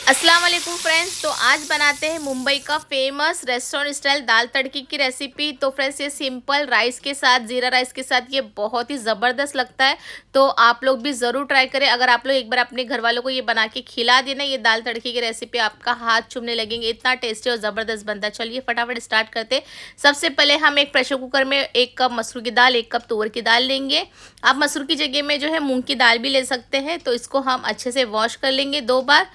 अस्सलाम वालेकुम फ्रेंड्स। तो आज बनाते हैं मुंबई का फेमस रेस्टोरेंट स्टाइल दाल तड़की की रेसिपी। तो फ्रेंड्स ये सिंपल राइस के साथ, ज़ीरा राइस के साथ ये बहुत ही ज़बरदस्त लगता है। तो आप लोग भी ज़रूर ट्राई करें। अगर आप लोग एक बार अपने घर वालों को ये बना के खिला देना, ये दाल तड़की की रेसिपी आपका हाथ चूमने लगेंगे, इतना टेस्टी और ज़बरदस्त बनता है। चलिए फटाफट स्टार्ट करते। सबसे पहले हम एक प्रेशर कुकर में 1 कप मसूर की दाल, 1 कप तुअर की दाल लेंगे। आप मसूर की जगह में जो है मूँग की दाल भी ले सकते हैं। तो इसको हम अच्छे से वॉश कर लेंगे 2 बार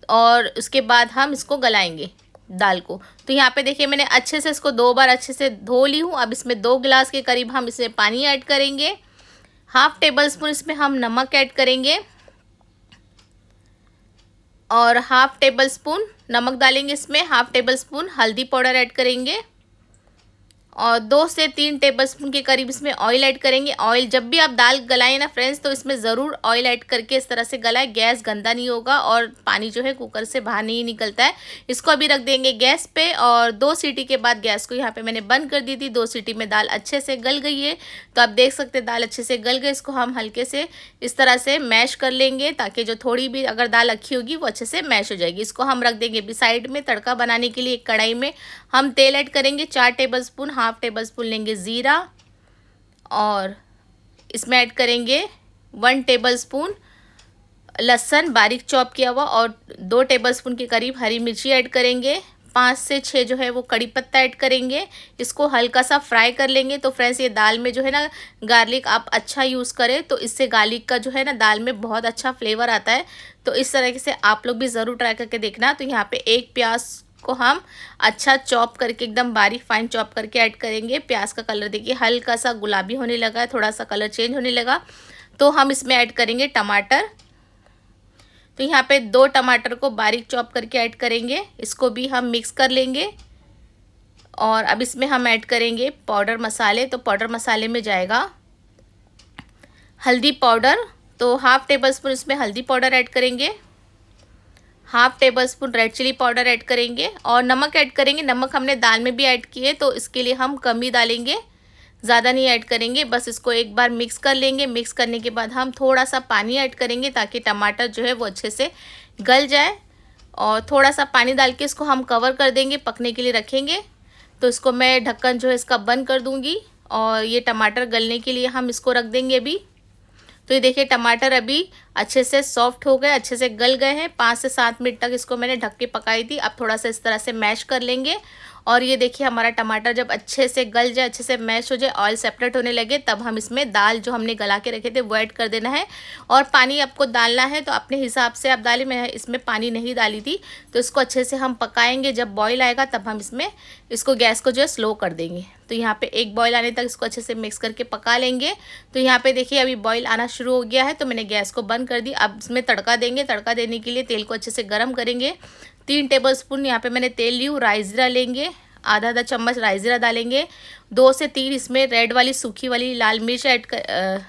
और उसके बाद हम इसको गलाएंगे दाल को। तो यहाँ पे देखिए मैंने अच्छे से इसको 2 बार अच्छे से धो ली हूँ। अब इसमें 2 गिलास के करीब हम इसमें पानी ऐड करेंगे। हाफ टेबल स्पून इसमें हम नमक ऐड करेंगे और हाफ टेबल स्पून नमक डालेंगे इसमें। हाफ टेबल स्पून हल्दी पाउडर ऐड करेंगे और 2 से 3 टेबलस्पून के करीब इसमें ऑयल ऐड करेंगे। ऑयल जब भी आप दाल गलाएं ना फ्रेंड्स, तो इसमें ज़रूर ऑयल ऐड करके इस तरह से गलाएं। गैस गंदा नहीं होगा और पानी जो है कुकर से बाहर नहीं निकलता है। इसको अभी रख देंगे गैस पे और 2 सीटी के बाद गैस को यहाँ पे मैंने बंद कर दी थी। 2 सीटी में दाल अच्छे से गल गई है। तो आप देख सकते हैं दाल अच्छे से गल गई। इसको हम हल्के से इस तरह से मैश कर लेंगे ताकि जो थोड़ी भी अगर दाल अक्खी होगी वो अच्छे से मैश हो जाएगी। इसको हम रख देंगे अभी साइड में। तड़का बनाने के लिए एक कढ़ाई में हम तेल ऐड करेंगे 4 टेबलस्पून। हाफ टेबल स्पून लेंगे ज़ीरा और इसमें ऐड करेंगे 1 टेबलस्पून लहसुन बारीक चॉप किया हुआ और 2 टेबलस्पून के करीब हरी मिर्ची ऐड करेंगे। 5 से 6 जो है वो कड़ी पत्ता ऐड करेंगे। इसको हल्का सा फ्राई कर लेंगे। तो फ्रेंड्स ये दाल में जो है ना गार्लिक आप अच्छा यूज़ करें तो इससे गार्लिक का जो है ना दाल में बहुत अच्छा फ्लेवर आता है। तो इस तरह से आप लोग भी ज़रूर ट्राई करके देखना। तो यहाँ पे 1 प्याज को हम अच्छा चॉप करके एकदम बारीक फाइन चॉप करके ऐड करेंगे। प्याज का कलर देखिए हल्का सा गुलाबी होने लगा है, थोड़ा सा कलर चेंज होने लगा। तो हम इसमें ऐड करेंगे टमाटर। तो यहाँ पे 2 टमाटर को बारीक चॉप करके ऐड करेंगे। इसको भी हम मिक्स कर लेंगे और अब इसमें हम ऐड करेंगे पाउडर मसाले। तो पाउडर मसाले में जाएगा हल्दी पाउडर। तो हाफ टेबल स्पून इसमें हल्दी पाउडर ऐड करेंगे। Half tablespoon red chilli powder add करेंगे और नमक ऐड करेंगे। नमक हमने दाल में भी ऐड किए तो इसके लिए हम कम ही डालेंगे, ज़्यादा नहीं ऐड करेंगे। बस इसको एक बार मिक्स कर लेंगे। मिक्स करने के बाद हम थोड़ा सा पानी ऐड करेंगे ताकि टमाटर जो है वो अच्छे से गल जाए और थोड़ा सा पानी डाल के इसको हम कवर कर देंगे, पकने के लिए रखेंगे। तो इसको मैं ढक्कन जो है इसका बंद कर दूँगी और ये टमाटर गलने के लिए हम इसको रख देंगे अभी। तो ये देखिए टमाटर अभी अच्छे से सॉफ्ट हो गए, अच्छे से गल गए हैं। 5 से 7 मिनट तक इसको मैंने ढक के पकाई थी। अब थोड़ा सा इस तरह से मैश कर लेंगे और ये देखिए हमारा टमाटर जब अच्छे से गल जाए, अच्छे से मैश हो जाए, ऑयल सेपरेट होने लगे, तब हम इसमें दाल जो हमने गला के रखे थे वो ऐड कर देना है। और पानी आपको डालना है तो अपने हिसाब से आप डालें। मैं इसमें पानी नहीं डाली थी। तो इसको अच्छे से हम पकाएंगे। जब बॉईल आएगा तब हम इसमें इसको गैस को जो है स्लो कर देंगे। तो यहाँ पे एक बॉईल आने तक इसको अच्छे से मिक्स करके पका लेंगे। तो यहाँ पे देखिए अभी बॉईल आना शुरू हो गया है तो मैंने गैस को बंद कर दी। अब इसमें तड़का देंगे। तड़का देने के लिए तेल को अच्छे से गर्म करेंगे। 3 टेबलस्पून यहाँ पे मैंने तेल ली हूँ। राई ज़ीरा लेंगे, आधा चम्मच राई ज़ीरा डालेंगे। 2 से 3 इसमें रेड वाली सूखी वाली लाल मिर्च ऐड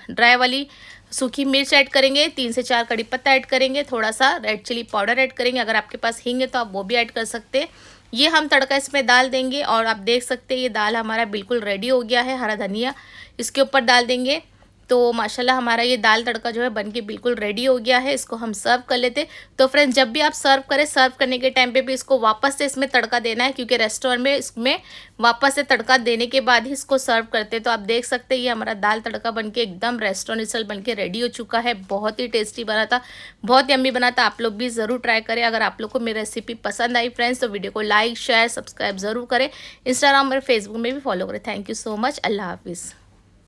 ड्राई वाली सूखी मिर्च ऐड करेंगे। 3 से 4 कड़ी पत्ता ऐड करेंगे। थोड़ा सा रेड चिली पाउडर ऐड करेंगे। अगर आपके पास हींग है तो आप वो भी ऐड कर सकते हैं। ये हम तड़का इसमें डाल देंगे और आप देख सकते हैं ये दाल हमारा बिल्कुल रेडी हो गया है। हरा धनिया इसके ऊपर डाल देंगे। तो माशाल्लाह हमारा ये दाल तड़का जो है बनके बिल्कुल रेडी हो गया है। इसको हम सर्व कर लेते। तो फ्रेंड्स जब भी आप सर्व करें, सर्व करने के टाइम पे भी इसको वापस से इसमें तड़का देना है, क्योंकि रेस्टोरेंट में इसमें वापस से तड़का देने के बाद ही इसको सर्व करते। तो आप देख सकते हैं ये हमारा दाल तड़का बनके एकदम रेस्टोरेंट स्टाइल बनके रेडी हो चुका है। बहुत ही टेस्टी बना था, बहुत यम्मी बना था। आप लोग भी ज़रूर ट्राई करें। अगर आप लोग को मेरी रेसिपी पसंद आई फ्रेंड्स तो वीडियो को लाइक शेयर सब्सक्राइब ज़रूर करें। इंस्टाग्राम और फेसबुक में भी फॉलो करें। Thank you so much. अल्लाह हाफिज़।